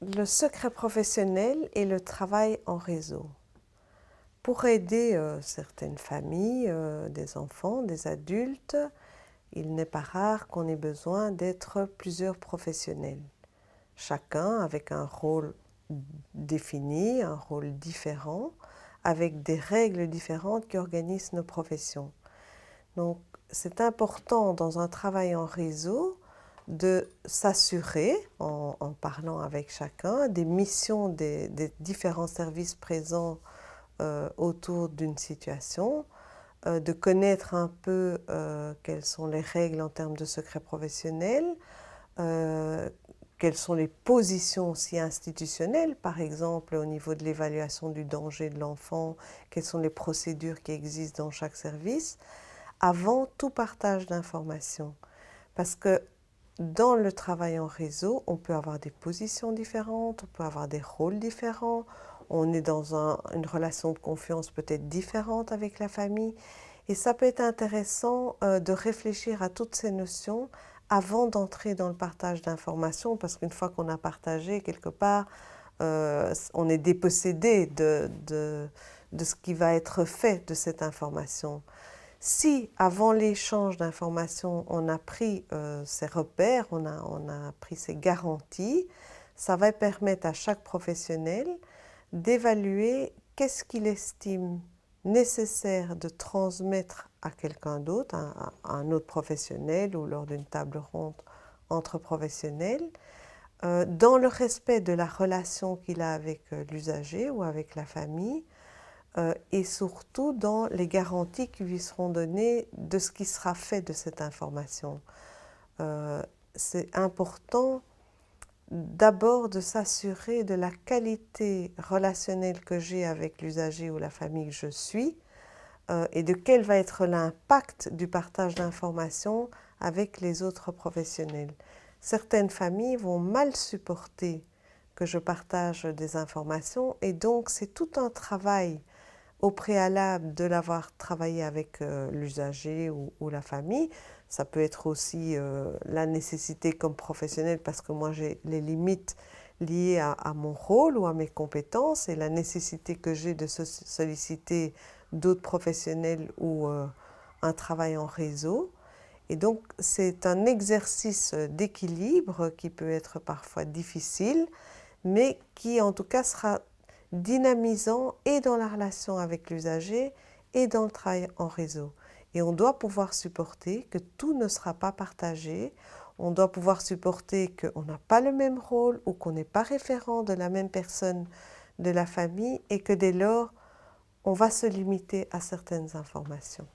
Le secret professionnel et le travail en réseau. Pour aider certaines familles, des enfants, des adultes, il n'est pas rare qu'on ait besoin d'être plusieurs professionnels, chacun avec un rôle défini, un rôle différent, avec des règles différentes qui organisent nos professions. Donc, c'est important dans un travail en réseau de s'assurer, en parlant avec chacun, des missions des différents services présents autour d'une situation, de connaître un peu quelles sont les règles en termes de secret professionnel, quelles sont les positions aussi institutionnelles, par exemple au niveau de l'évaluation du danger de l'enfant, quelles sont les procédures qui existent dans chaque service, avant tout partage d'informations. Parce que dans le travail en réseau, on peut avoir des positions différentes, on peut avoir des rôles différents, on est dans une relation de confiance peut-être différente avec la famille. Et ça peut être intéressant de réfléchir à toutes ces notions avant d'entrer dans le partage d'informations, parce qu'une fois qu'on a partagé, quelque part, on est dépossédé de ce qui va être fait de cette information. Si, avant l'échange d'informations, on a pris ces repères, on a pris ces garanties, ça va permettre à chaque professionnel d'évaluer qu'est-ce qu'il estime nécessaire de transmettre à quelqu'un d'autre, à un autre professionnel ou lors d'une table ronde entre professionnels, dans le respect de la relation qu'il a avec l'usager ou avec la famille, et surtout dans les garanties qui lui seront données de ce qui sera fait de cette information. C'est important d'abord de s'assurer de la qualité relationnelle que j'ai avec l'usager ou la famille que je suis, et de quel va être l'impact du partage d'informations avec les autres professionnels. Certaines familles vont mal supporter que je partage des informations, et donc c'est tout un travail au préalable de l'avoir travaillé avec l'usager ou la famille. Ça peut être aussi la nécessité comme professionnel, parce que moi j'ai les limites liées à mon rôle ou à mes compétences, et la nécessité que j'ai de solliciter d'autres professionnels ou un travail en réseau. Et donc c'est un exercice d'équilibre qui peut être parfois difficile, mais qui en tout cas sera dynamisant et dans la relation avec l'usager et dans le travail en réseau. Et on doit pouvoir supporter que tout ne sera pas partagé, on doit pouvoir supporter qu'on n'a pas le même rôle ou qu'on n'est pas référent de la même personne de la famille, et que dès lors, on va se limiter à certaines informations.